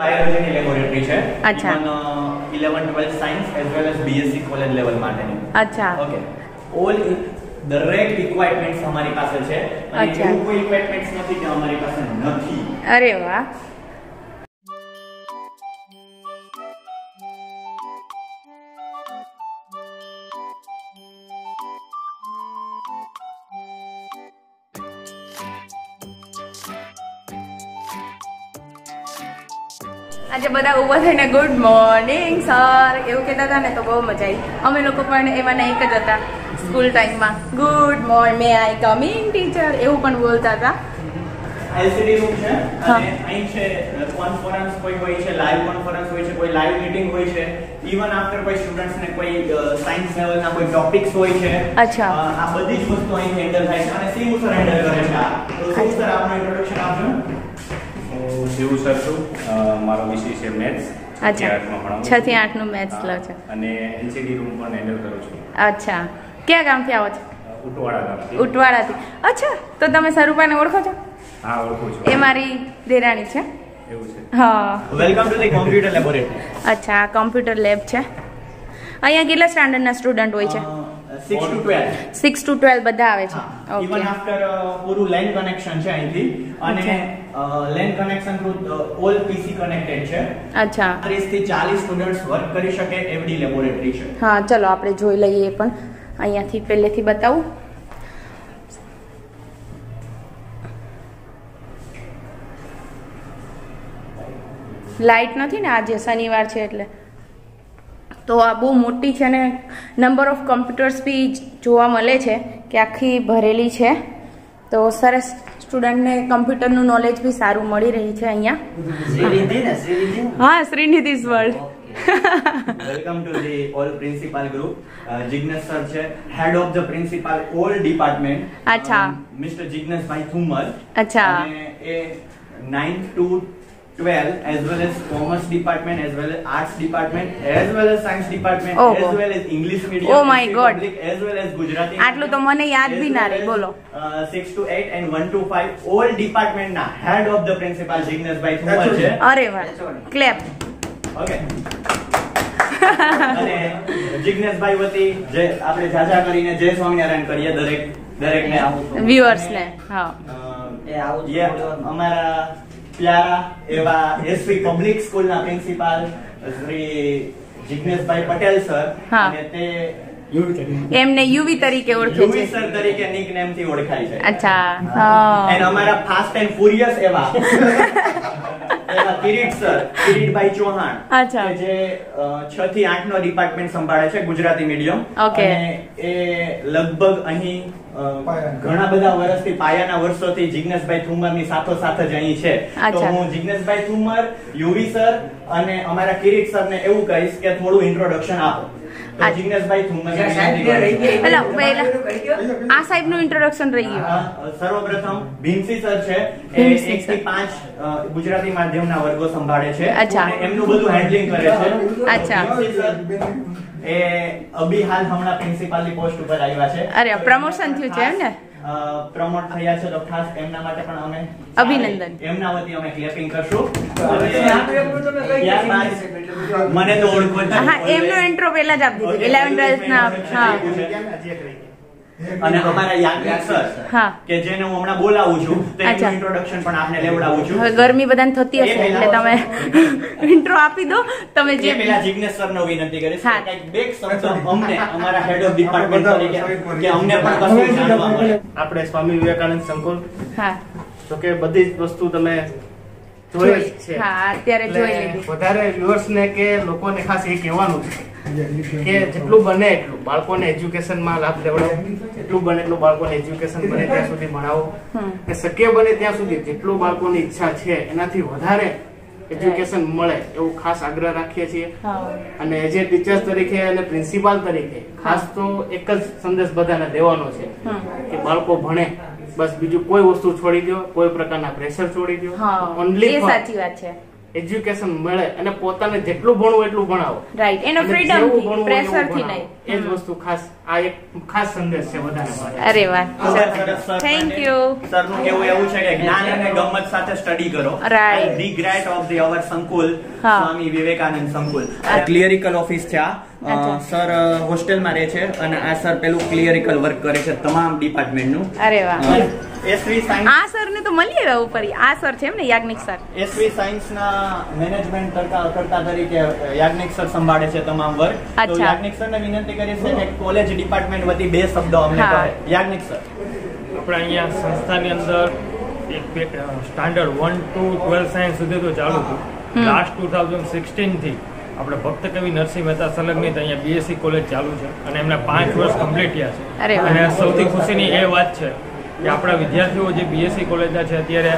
બાયોલોજીની laboratory છે. અચ્છા. 11-12 science as well as BSc college level માટેની. અચ્છા. ઓકે. ઓલ દરેક ઇક્વિપમેન્ટ્સ અમારી પાસે છે અને એવું કોઈ ઇક્વિપમેન્ટ્સ નથી કે અમારી પાસે નથી. અરે વાહ. આજે બધા ઊભા થઈને ગુડ મોર્નિંગ સર એવું કહેતા હતા ને તો બહુ મજા આવી. અમે લોકો પણ એમાંના એક જ હતા સ્કૂલ ટાઈમમાં. Good morning May I coming teacher એવું પણ બોલતા હતા. એલસીડી રૂમ છે અને અહીં છે કોન્ફરન્સ કોઈ હોય છે, લાઈવ કોન્ફરન્સ હોય છે, કોઈ લાઈવ મીટિંગ હોય છે, ઇવન આફ્ટર કોઈ સ્ટુડન્ટ્સ ને કોઈ સાયન્સ લેવલના કોઈ ટોપિક્સ હોય છે. અચ્છા. આ બધી જ વસ્તુ અહીં હેન્ડલ થાય છે અને સીમુ સર હેન્ડલ કરે છે. તો સીમુ સર આપનું ઇન્ટ્રોડક્શન આપજો. શિવ સર છું, મારો વિષય છે મેથ્સ. અચ્છા. 6 થી 8 નું મેથ્સ લો છો અને એલસીડી રૂમ પણ હેન્ડલ કરું છું. અચ્છા. ક્યાં ગામથી આવો છો? ઉટવાડા ગામથી. ઉટવાડાથી. અચ્છા, તો તમે સરુપાને ઓળખો છો? હા, ઓળખું છું. એ મારી દેરાણી છે. એવું છે. હા. Welcome to the computer laboratory. અચ્છા, કોમ્પ્યુટર લેબ છે. અહીંયા કેટલા સ્ટાન્ડર્ડના સ્ટુડન્ટ હોય છે? 6 to 12. 6 to 12 બધા આવે છે. ઇવન આફ્ટર પૂરું લેન કનેક્શન છે અહીંથી અને લેન કનેક્શન થ્રુ ઓલ પીસી કનેક્ટેડ છે. અચ્છા. 30 થી 40 સ્ટુડન્ટ્સ વર્ક કરી શકે એવડી લેબોરેટરી છે. હા, ચલો આપણે જોઈ લઈએ. પણ અહીંયાથી પહેલેથી બતાવું. લાઇટ નથી ને આજે શનિવાર છે એટલે. તો આ બહુ મોટી છે ને નંબર ઓફ કમ્પ્યુટર્સ બી જોવા મળે છે કે આખી ભરેલી છે. તો સરસ સ્ટુડન્ટને કમ્પ્યુટરનું નોલેજ બી સારું મળી રહી છે અહીંયા. હા, Shrinidhi's world. Welcome to the all principal group. Jignesh sir છે head of the principal all department. અચ્છા. મિસ્ટર જિગ્નેશભાઈ થુમર. અચ્છા. અને એ 9 to 12 as well as commerce department as well as arts department as well as science department as well as English medium oh my god as well as Gujarati. આટલું તો મને યાદ બી ના રહી. બોલો. 6 to 8 and 1 to 5 all department ના head of the principal જિગ્નેશભાઈ થુમર છે. અરે વાહ, ક્લેપ. ઓકે. અને જિગ્નેશભાઈ વતી જે આપણે જાજા કરીને જય સ્વામિનારાયણ કરીએ દરેકને વ્યુઅર્સ ને. હા, એ આવું અમારા પ્યારા એવા એસવી પબ્લિક સ્કૂલના પ્રિન્સિપાલ શ્રી જિગ્નેશભાઈ પટેલ સર. અને તે એમને યુવી તરીકે ઓળખે છે. યુવી સર તરીકે નિકનેમ થી ઓળખાય છે. અચ્છા. હા. અને અમારા ફાસ્ટ એન્ડ ફુરિયસ એવા કિરીટ સર, કિરીટભાઈ ચૌહાણ. અચ્છા. જે 6 થી 8 નો ડિપાર્ટમેન્ટ સંભાળે છે ગુજરાતી મીડિયમ. ઓકે. અને એ લગભગ અહીં ઘણા બધા વર્ષથી પાયાના વર્ષોથી જિગ્નેશભાઈ થુમરની સાથોસાથ જ અહીં છે. તો હું જિગ્નેશભાઈ થુમર, યુવી સર અને અમારા કિરીટ સર ને એવું કહીશ કે થોડું ઇન્ટ્રોડક્શન આપો. તો જિગ્નેશભાઈ થુમર પહેલા આ સાહેબ નું ઇન્ટ્રોડક્શન રહી ગયું. સર્વપ્રથમ ભીમસી સર છે એ 1 થી 5 ગુજરાતી માધ્યમના વર્ગો સંભાળે છે. એમનું બધું હેન્ડલિંગ કરે છે. અચ્છા. એ અભી હાલ હમણાં પ્રિન્સિપાલ ની પોસ્ટ ઉપર આવ્યા છે. અરે, પ્રમોશન થયું છે એમ ને? પ્રમોટ થયા છે તો ખાસ એમના માટે પણ અમે અભિનંદન. એમના વતી અમે ક્લેપિંગ કરશું. મને તો ઓળખો. હા, એમનો ઇન્ટ્રો પહેલા જ આપી દીધું. 11 12 ના. હા. અને અમારા યાજ્ઞિક સર કે જેને હું હમણાં બોલાવું છું તો એનું ઇન્ટ્રોડક્શન પણ આપને લેવડાવું છું. હવે ગરમી બધાને થતી હશે એટલે તમે ઇન્ટ્રો આપી દો. તમે જે પેલા જિગ્નેશ સર નો વિનંતી કરીશ કે કંઈક બે શબ્દ અમને અમારા હેડ ઓફ ડિપાર્ટમેન્ટ તરીકે કે અમને પણ કશું જાણવા મળે. આપણે સ્વામી વિવેકાનંદ સંકુલ. હા. તો કે બધી જ વસ્તુ તમે જોઈ છે. હા, અત્યારે જોઈ લીધી. વધારે વ્યુઅર્સ ને કે લોકોને ખાસ એ કહેવાનું છે કે જેટલું બને એટલું બાળકોને એજ્યુકેશનમાં લાભ લેવડાવો. જેટલું બને એટલું બાળકોને એજ્યુકેશન બને ત્યાં સુધી ભણાવો. કે શક્ય બને ત્યાં સુધી જેટલું બાળકોની ઈચ્છા છે એનાથી વધારે એજ્યુકેશન મળે એવું ખાસ આગ્રહ રાખીએ છીએ. અને એઝ એ ટીચર્સ તરીકે અને પ્રિન્સિપાલ તરીકે ખાસ તો એક જ સંદેશ બધાને દેવાનો છે કે બાળકો ભણે, બસ બીજું કોઈ વસ્તુ છોડી દો, કોઈ પ્રકારના પ્રેશર છોડી દો. ઓનલી સાચી વાત છે. એજ્યુકેશન મળે અને પોતાને જેટલું ભણવું એટલું ભણાવો. રાઈટ. એનો ફ્રીડમ થી, પ્રેશર થી નહીં. એ જ વસ્તુ ખાસ આ એક ખાસ સંદેશ છે બધાને માટે. અરે વાહ, થેન્ક યુ. સરનું કેવું એવું છે કે જ્ઞાન અને ગમત સાથે સ્ટડી કરો. Right. The great of the our સંકુલ, સ્વામી વિવેકાનંદ સંકુલ. આ ક્લિયરિકલ ઓફિસ છે. આ સર હોસ્ટેલમાં રહે છે અને આ સર પેલું ક્લિયરિકલ વર્ક કરે છે તમામ ડિપાર્ટમેન્ટનું. અરે વાહ. એસવી સાયન્સ આ સર ને તો મળીએ રહું પડી. આ સર છે એમ ને, યાજ્ઞિક સર. એસવી સાયન્સ ના મેનેજમેન્ટ કરતા તરીકે યાજ્ઞિક સર સંભાળે છે તમામ વર્ક. તો યાજ્ઞિક સર ને વિનંતી કરી છે કે કોલેજ ડિપાર્ટમેન્ટ વતી 2 શબ્દો અમને કહે. યાજ્ઞિક સર. આપણે અહીંયા સંસ્થાની અંદર એક સ્ટાન્ડર્ડ 1 to 12 સાયન્સ સુધી તો ચાલુ હતું. લાસ્ટ 2016 થી આપણે ભક્ત કવિ નરસિંહ મહેતા સંલગ્નિત અહીંયા બીએસસી કોલેજ ચાલુ છે અને એમના 5 વર્ષ કમ્પ્લીટ થયા છે. અને સૌથી ખુશીની એ વાત છે કે આપણા વિદ્યાર્થીઓ જે બીએસસી કોલેજના છે અત્યારે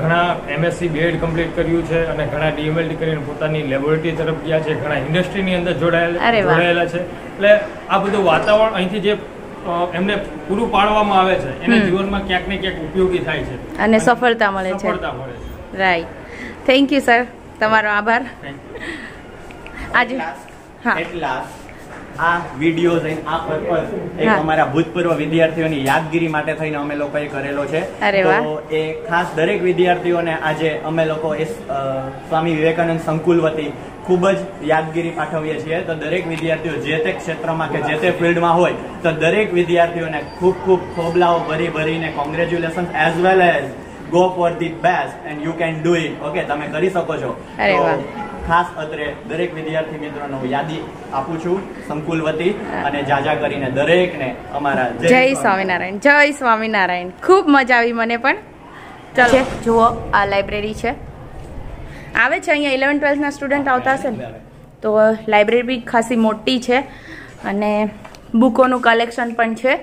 ઘણા એમએસસી બીએડ કમ્પ્લીટ કર્યું છે અને ઘણા ડીએમએલટી કરીને પોતાની લેબોરેટરી તરફ ગયા છે, ઘણા ઇન્ડસ્ટ્રીની અંદર જોડાયેલા છે. એટલે આ બધું વાતાવરણ અહીંથી જે એમને પૂરું પાડવામાં આવે છે એને જીવનમાં ક્યાંક ને ક્યાંક ઉપયોગી થાય છે અને સફળતા મળે છે. રાઈટ. થેન્ક યુ સર, તમારો આભાર. આજે આ વિડીયો જોઈને આ પર્પઝ એક અમારા ભૂતપૂર્વ વિદ્યાર્થીઓની યાદગીરી માટે થઈને અમે લોકોએ કરેલો છે. તો એ ખાસ દરેક વિદ્યાર્થીઓને આજે અમે લોકો સ્વામી વિવેકાનંદ સંકુલ વતી ખૂબ જ યાદગીરી પાઠવીએ છીએ. તો દરેક વિદ્યાર્થીઓ જે તે ક્ષેત્રમાં કે જે તે ફિલ્ડમાં હોય તો દરેક વિદ્યાર્થીઓને ખૂબ ખૂબ ખોબલાઓ ભરીને congratulation as well as go for the best and you can do it. Okay, તમે કરી શકો છો. ખાસ અત્રે દરેક વિદ્યાર્થી મિત્રોનો યાદી આપું છું સંકુલ વતી અને જાજા કરીને દરેકને અમારા જય સ્વામિનારાયણ. જય સ્વામિનારાયણ. ખૂબ મજા આવી મને પણ. ચાલો જુઓ, આ લાઇબ્રેરી છે. આવે છે અહીંયા 11 12 ના સ્ટુડન્ટ આવતા હશે ને, તો લાઇબ્રેરી બી ખાસી મોટી છે અને બુકોનું કલેક્શન પણ છે.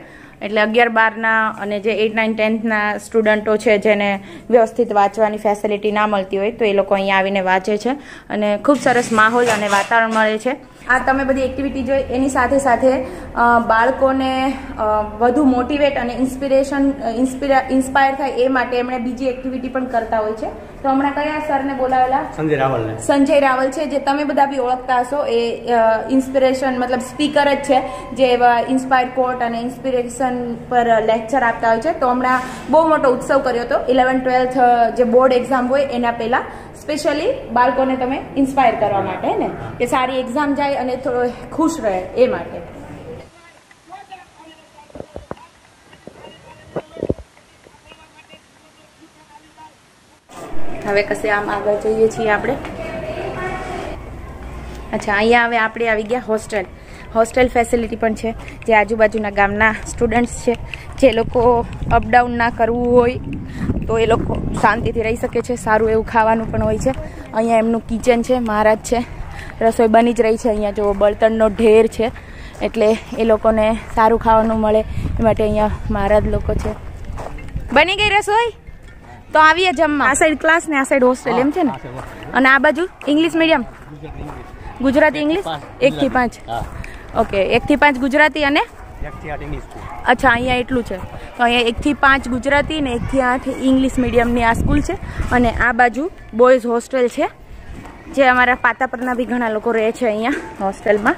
એટલે 11 12 ના અને જે 8 9 10 ના સ્ટુડન્ટો છે જેને વ્યવસ્થિત વાંચવાની ફેસિલિટી ના મળતી હોય તો એ લોકો અહીંયા આવીને વાંચે છે અને ખૂબ સરસ માહોલ અને વાતાવરણ મળે છે. આ તમે બધી એક્ટિવિટી જોઈ એની સાથે સાથે બાળકોને વધુ મોટિવેટ અને ઇન્સ્પાયર થાય એ માટે એમણે બીજી એક્ટિવિટી પણ કરતા હોય છે. તો હમણાં કયા સરને બોલાવેલા? સંજય રાવલ છે, જે તમે બધા બી ઓળખતા હશો. એ ઇન્સ્પિરેશન મતલબ સ્પીકર જ છે, જે એવા ઇન્સ્પાયર કોટ અને ઇન્સ્પિરેશન પર લેક્ચર આપતા હોય છે. તો હમણાં બહુ મોટો ઉત્સવ કર્યો હતો 11 12 જે બોર્ડ એક્ઝામ હોય એના પહેલા, સ્પેશિયલી બાળકોને તમે ઇન્સ્પાયર કરવા માટે ને કે સારી એક્ઝામ જાય અને થોડો ખુશ રહે એ માટે. હવે કશે આમ આગળ જઈએ છીએ આપણે. અચ્છા, અહીંયા હવે આપણે આવી ગયા હોસ્ટેલ ફેસિલિટી પણ છે. જે આજુબાજુના ગામના સ્ટુડન્ટ્સ છે જે લોકો અપડાઉન ના કરવું હોય તો એ લોકો શાંતિથી રહી શકે છે. સારું એવું ખાવાનું પણ હોય છે. અહીંયા એમનું કિચન છે, મહારાજ છે, રસોઈ બની જ રહી છે. અહીંયા જો બળતણનો ઢેર છે એટલે એ લોકોને સારું ખાવાનું મળે એ માટે અહીંયા મહારાજ લોકો છે. બની ગઈ રસોઈ? તો આવીએ જમવા. આ સાઈડ ક્લાસ ને આ સાઈડ હોસ્ટેલ એમ છે ને. અને આ બાજુ ઇંગ્લિશ મીડિયમ, ગુજરાતી ઇંગ્લિશ 1 થી 5. ઓકે, 1 થી 5 ગુજરાતી અને 1 થી 8 ઇંગ્લિશ. અચ્છા, અહીંયા એટલું છે. તો અહીંયા 1 થી 5 ગુજરાતી ને 1 થી 8 ઇંગ્લિશ મીડિયમની આ સ્કૂલ છે. અને આ બાજુ બોયઝ હોસ્ટેલ છે, જે અમારા પાતાપરના બી ઘણા લોકો રહે છે અહીંયા હોસ્ટેલમાં.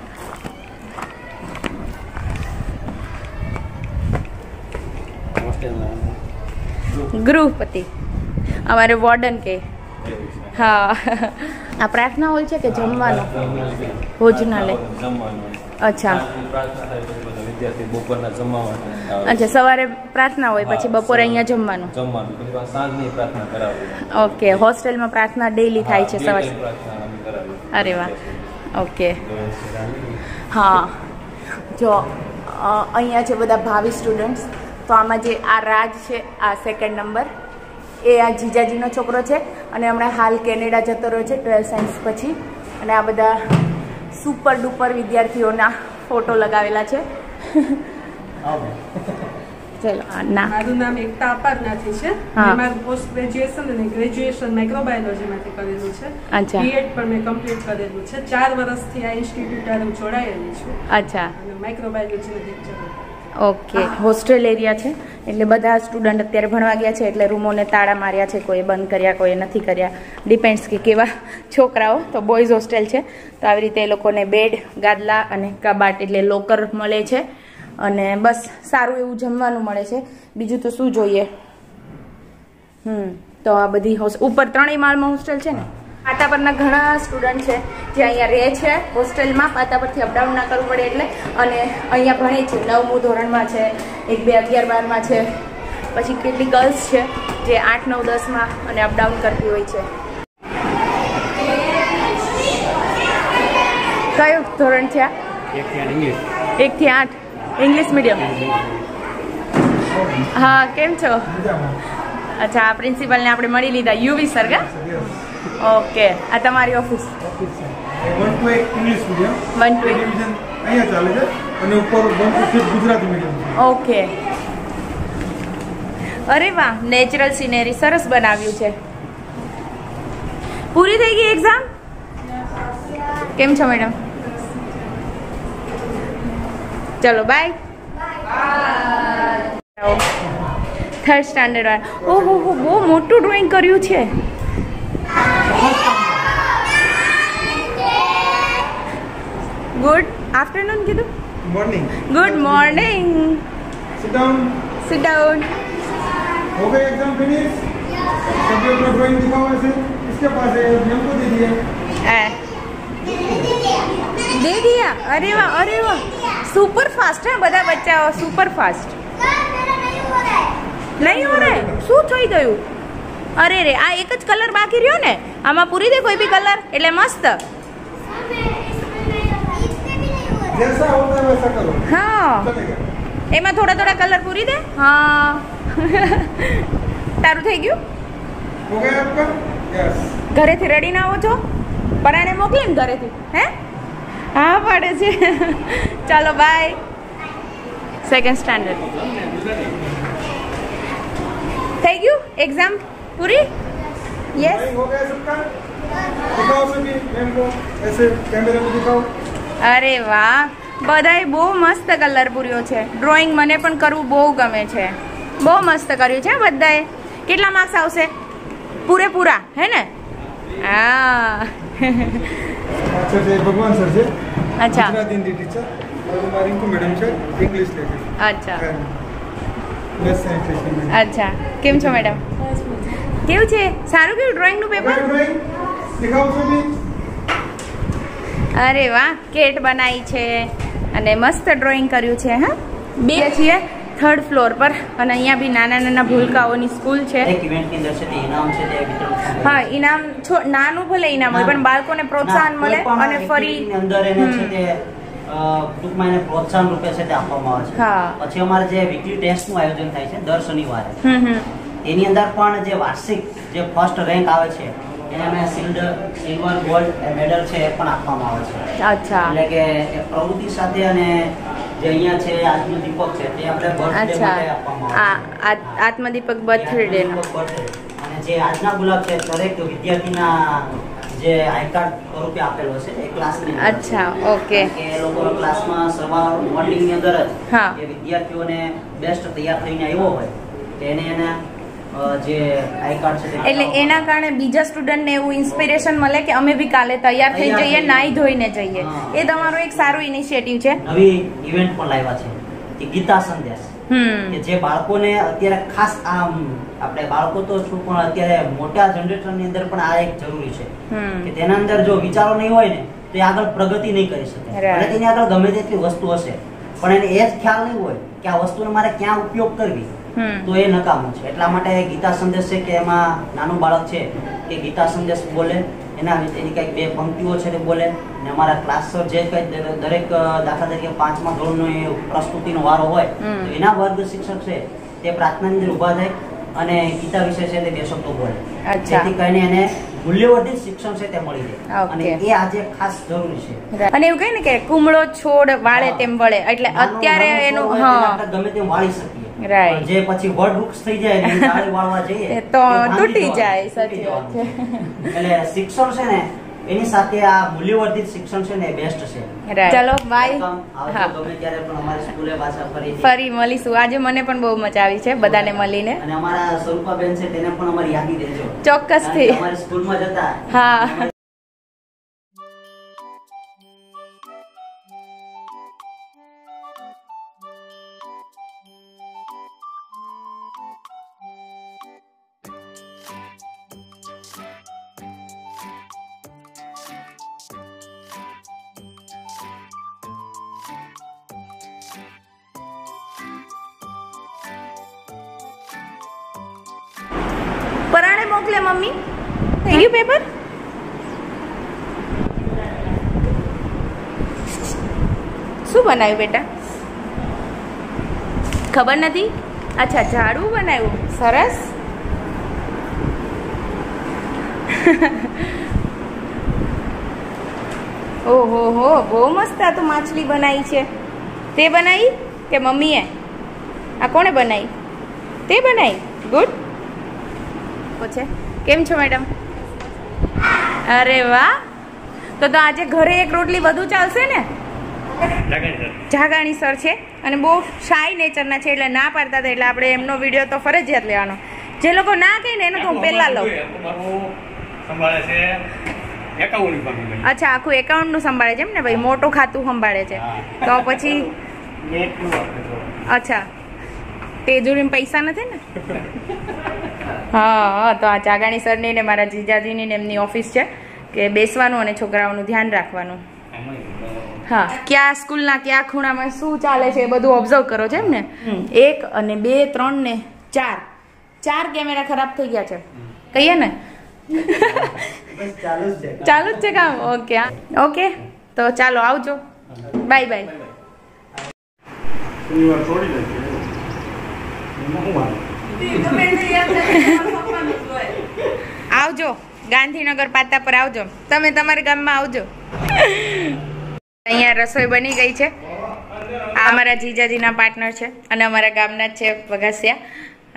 ગૃહપતિ અમારે વોર્ડન કે. હા. આ પ્રાર્થના હોય છે કે જમવાનું? ભોજનાલય. અચ્છા, અચ્છા, સવારે પ્રાર્થના હોય પછી બપોરે અહીંયા જમવાનું. ઓકે, હોસ્ટેલમાં પ્રાર્થના ડેઈલી થાય છે સવારે? અરે વાહ. ઓકે, હા. જો અહીંયા છે બધા ભાવિ સ્ટુડન્ટ્સ. તો આમાં જે આ રાજ છે, આ 2nd નંબર, એ આ જીજાજીનો છોકરો છે અને હમણાં હાલ કેનેડા જતો રહ્યો છે 12 સાયન્સ પછી. અને આ બધા સુપર ડુપર વિદ્યાર્થીઓના ફોટો લગાવેલા છે. ચલો, મારું નામ એકતા અપારનાથી છે. મારું પોસ્ટ ગ્રેજ્યુએશન અને ગ્રેજ્યુએશન માઇક્રોબાયોલોજીમાંથી કરેલું છે. બીએડ પણ મેં કમ્પ્લીટ કરેલું છે. 4 વર્ષથી આ ઇન્સ્ટિટ્યૂટ હું જોડાયેલી છું. અચ્છા, અને માઇક્રોબાયોલોજીના લેક્ચર. ઓકે, હોસ્ટેલ એરિયા છે એટલે બધા સ્ટુડન્ટ અત્યારે ભણવા ગયા છે એટલે રૂમોને તાળા માર્યા છે. કોઈએ બંધ કર્યા, કોઈએ નથી કર્યા, ડિપેન્ડ્સ કે કેવા છોકરાઓ. તો બોયઝ હોસ્ટેલ છે તો આવી રીતે એ લોકોને બેડ, ગાદલા અને કબાટ એટલે લોકર મળે છે. અને બસ સારું એવું જમવાનું મળે છે, બીજું તો શું જોઈએ. તો આ બધી ઉપર 3 માળમાં હોસ્ટેલ છે ને. પાટા પરના ઘણા સ્ટુડન્ટ છે જે અહીંયા રહે છે હોસ્ટેલમાં, પાટા પરથી અપડાઉન ના કરવું પડે એટલે, અને અહીંયા ભણે છે. 9મું ધોરણમાં છે, 1, 2, 11, 12માં છે, પછી કેટલી ગર્લ્સ છે જે 8, 9, 10માં અને અપડાઉન કરતી હોય છે. કયું ધોરણ છે આ? 1 થી 8 ઇંગ્લિશ મીડિયમ. હા, કેમ છો? અચ્છા, આ પ્રિન્સિપલને આપણે મળી લીધા, યુવી સર કા? ઓકે, આ તમારી office? 1 to 8 English medium, 1 to 8 division અહીંયા ચાલે છે, અને ઉપર 1 to 5 ગુજરાતી મીડિયમ. ઓકે. અરે વાહ, નેચરલ સિનેરી સરસ બનાવ્યું છે. પૂરી થઈ ગઈ એક્ઝામ? કેમ છો મેડમ? ચલો બાય. 3rd સ્ટાન્ડર્ડ વાળા. ઓહો હો, બહુ મોટું ડ્રોઈંગ કર્યું છે. ગુડ આફ્ટરનૂન કીધું? Morning. Good morning. Sit down. Sit down. हो गया एग्जाम फिनिश? सभी अपना ड्राइंग दिखाओ ऐसे, इसके पास है, हमको दे दिए. दे दिया. अरे वाह, अरे वाह, सुपर फास्ट है બધા બચ્ચાઓ, સુપર ફાસ્ટ. નહીં હો રહે? શું થઈ ગયું? અરે રે, આ એક જ કલર બાકી રહ્યો ને, આમાં પૂરી દે કોઈ બી કલર એટલે મસ્ત. जैसा होता है वैसा करो. હા, चलेगा. એમાં થોડા થોડા કલર પૂરી દે. હા. તારું થઈ ગયું? हो गया आपका? यस. ઘરેથી રડીને આવો છો? પરાણે મોકલે ને ઘરેથી? હે? હા પાડે છે. ચાલો બાય. 2nd સ્ટાન્ડર્ડ થઈ ગયું? એક્ઝામ પૂરી? યસ. हो गया सबका? दिखाओ सभी मैम को, ऐसे कैमरे में दिखाओ. અરે વાહ, બધાય બહુ મસ્ત કલર પૂર્યો છે. ડ્રોઈંગ મને પણ કરવું બહુ ગમે છે. બહુ મસ્ત કર્યું છે બધાએ. કેટલા માર્ક્સ આવશે? પૂરેપૂરા હે ને? હા. अच्छा से भगवान सर से. अच्छा. ગુજરાતી હિન્દી ટીચર, और हमारी इनको मैडम છે इंग्लिश लेकर. અચ્છા બેસ્ટ સેન્ટેશન. અચ્છા. કેમ છો મેડમ? કેવું છે? સારું કેવું ડ્રોઈંગનું પેપર? ड्राइंग दिखाओ सभी. અરે વાહ, કેટ બનાવી છે અને મસ્ત ડ્રોઈંગ કર્યું છે. હા, બે છીએ 3rd ફ્લોર પર, અને અહીંયા બી નાના નાના ભૂલકાઓની સ્કૂલ છે. એક ઇવેન્ટ ની અંદર છે તે ઇનામ છે તે વિતરણ થાય. હા, ઇનામ નાનું ભલે ઇનામ હોય પણ બાળકોને પ્રોત્સાહન મળે અને ફરી અંદર એને છે તે ટૂંકમાં એને પ્રોત્સાહન રૂપે છે તે આપવામાં આવે છે. હા. પછી અમારે જે વીકલી ટેસ્ટ નું આયોજન થાય છે દર શનિવારે, એની અંદર પણ જે વાર્ષિક જે ફર્સ્ટ રેન્ક આવે છે એને અમે સિલ્વર ગોલ્ડ મેડલ છે એ પણ આપવામાં આવે છે. અચ્છા. એટલે કે એ પ્રવૃત્તિ સાથે, અને જે અહીંયા છે આત્મદીપક છે તે આપણે બર્થડે માટે આપવામાં આવે છે. આત્મદીપક બર્થડે નો. અને જે આજના ગુલાબ છે દરેક વિદ્યાર્થીના જે આઈ કાર્ડ સ્વરૂપે આપેલો છે એ ક્લાસની અંદર. અચ્છા, ઓકે. કે એ લોકો ક્લાસમાં સવાર મોર્નિંગ ની અંદર હા. જ એ વિદ્યાર્થીઓને બેસ્ટ તૈયાર થઈને આવ્યો હોય તો એને જે આઈ કાર્ડ છે એટલે એના કારણે બીજા સ્ટુડન્ટને એવું ઇન્સ્પિરેશન મળે કે અમે બી કાલે તૈયાર થઈ જઈએ, નાઈ ધોઈને જઈએ. એ તમારો એક સારું ઇનિશિયેટિવ છે. નવી ઇવેન્ટ પણ લાવ્યા છે કે ગીતા સંદેશ, કે જે બાળકોને અત્યારે ખાસ આપણે બાળકો તો શું પણ અત્યારે મોટા જનરેશનની અંદર પણ આ એક જરૂરી છે કે તેના અંદર જો વિચારો નહીં હોય ને તો એ આગળ પ્રગતિ નહીં કરી શકે. અને તેની આગળ ગમે તેટલી વસ્તુ હશે પણ એને એ જ ખ્યાલ નહીં હોય કે આ વસ્તુનો મારે ક્યાં ઉપયોગ કરવી, તો એ નકામું છે. એટલા માટે ગીતા સંદેશ છે કે એમાં નાનું બાળક છે કે ગીતા સંદેશ બોલે, એના એની કંઈક 2 પંક્તિઓ છે તે બોલે, અને અમારા ક્લાસ જે કંઈ દરેક દાખલા તરીકે 5મા ધોરણનો એ પ્રસ્તુતિનો વારો હોય તો એના વર્ગ શિક્ષક છે તે પ્રાર્થનાની અંદર ઊભા થાય અને ગીતા વિશે છે તે 2 શબ્દો બોલે. જેથી કરીને એને મૂલ્યવર્ધિત શિક્ષણ છે તે મળી જાય, અને એ આજે ખાસ જરૂરી છે. અને એવું કહે ને કે કુમળો છોડ વાળે તેમ વળે, એટલે અત્યારે એનું ગમે તેમ વાળી શકીએ. રાઈટ. જે પછી વડ વૃક્ષ થઈ જાય ને ડાળી વાળવા જઈએ તો તૂટી જાય. સાચી વાત છે. એટલે શિક્ષણ છે ને એની સાથે આ મૂલ્યવર્ધિત શિક્ષણ છે ને એ બેસ્ટ છે. ચલો બાય. ગમે ત્યારે પણ અમારી સ્કૂલે પાછા ફરી મળીશું. આજે મને પણ બહુ મજા આવી છે બધાને મળીને. અને અમારા સ્વરૂપાબેન છે તેને પણ અમારી યાદી દેજો. ચોક્કસથી. અમારી સ્કૂલમાં જતા. હા. પરાણે મોકલે મમ્મી. થઈ ગયું પેપર? શું બનાવ્યું બેટા? ખબર નથી. અચ્છા, ઝાડુ બનાવ્યું. સરસ. ઓહો હો, બહુ મસ્ત. આ તો માછલી બનાવી છે. તે બનાવી કે મમ્મીએ? આ કોણે બનાવી? તે બનાવી. ગુડ. છે. કેમ છો મેડમ? અરે વાહ. તો આજે ઘરે એક રોટલી વધુ ચાલશે ને? જાગાણી સર છે અને બહુ શાય નેચરના છે, એટલે ના પાડતા હતા, એટલે આપણે એમનો વિડીયો તો ફરજિયાત લેવાનો. જે લોકો ના કહે ને એનો તો હું પહેલા લઉં. અચ્છા, આખું એકાઉન્ટ નું સંભાળે છે એમ ને ભાઈ? મોટું ખાતું સંભાળે છે તો પછી. અચ્છા, તે જોડીને પૈસા નથી ને? હા, તો આ જાગાણી સરની ને મારા જીજાજીની ને એમની ઓફિસ છે કે બેસવાનું અને છોકરાઓનું ધ્યાન રાખવાનું. હા, ક્યાં સ્કૂલના ક્યાં ખૂણામાં શું ચાલે છે એ બધું ઓબ્ઝર્વ કરો છો એમ ને? 1 અને 2 3 ને 4 કેમેરા ખરાબ થઈ ગયા છે કહીએ ને? ચાલુ જ છે કામ. ઓકે ઓકે, તો ચાલો આવજો. Bye bye. આવજો ગાંધીનગર પાતા પર આવજો. તમે તમારા ગામમાં આવજો. અહીંયા રસોઈ બની ગઈ છે. આ અમારા જીજાજીના પાર્ટનર છે અને અમારા ગામના જ છે વઘાસિયા.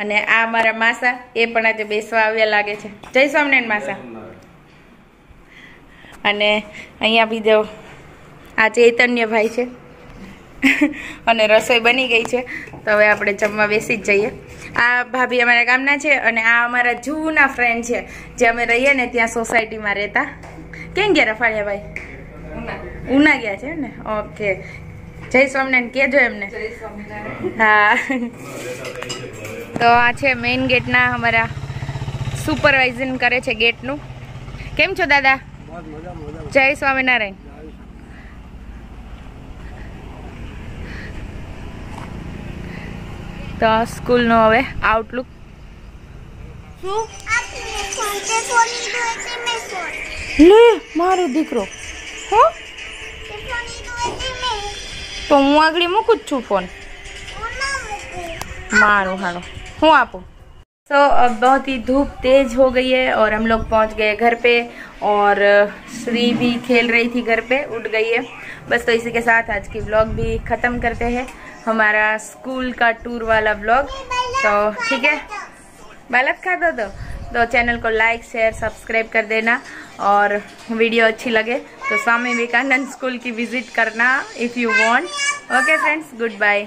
અને આ અમારા માસા, એ પણ આજે બેસવા આવ્યા લાગે છે. જય સ્વામિનારાયણ માસા. અને અહીંયા બીજો આ ચૈતન્યભાઈ છે. અને રસોઈ બની ગઈ છે, તો હવે આપણે જમવા બેસી જ જઈએ. આ ભાભી અમારા ગામના છે અને આ અમારા જૂના ફ્રેન્ડ છે, જે અમે રહીએ ને ત્યાં સોસાયટીમાં રહેતા. કેમ ગયા રફાળિયાભાઈ? ઉના ગયા છે ને? ઓકે, જય સ્વામિનારાયણ કહેજો એમને. હા, તો આ છે મેઇન ગેટના અમારા સુપરવાઇઝિંગ કરે છે ગેટનું. કેમ છો દાદા? જય સ્વામિનારાયણ. તો સ્કૂલનો હવે આઉટલુક. લે મારો દીકરો, હો તો હું આગળ મૂકું જ છું ફોન. मारो हारो हूँ आपो। तो अब बहुत ही धूप तेज हो गई है और हम लोग पहुँच गए घर पे और श्री भी खेल रही थी घर पे, उठ गई है बस। तो इसी के साथ आज की व्लॉग भी ख़त्म करते हैं, हमारा स्कूल का टूर वाला व्लॉग। तो ठीक है, बालक खा दो तो चैनल को लाइक शेयर सब्सक्राइब कर देना और वीडियो अच्छी लगे तो स्वामी विवेकानंद स्कूल की विजिट करना if you want. Okay friends, good bye.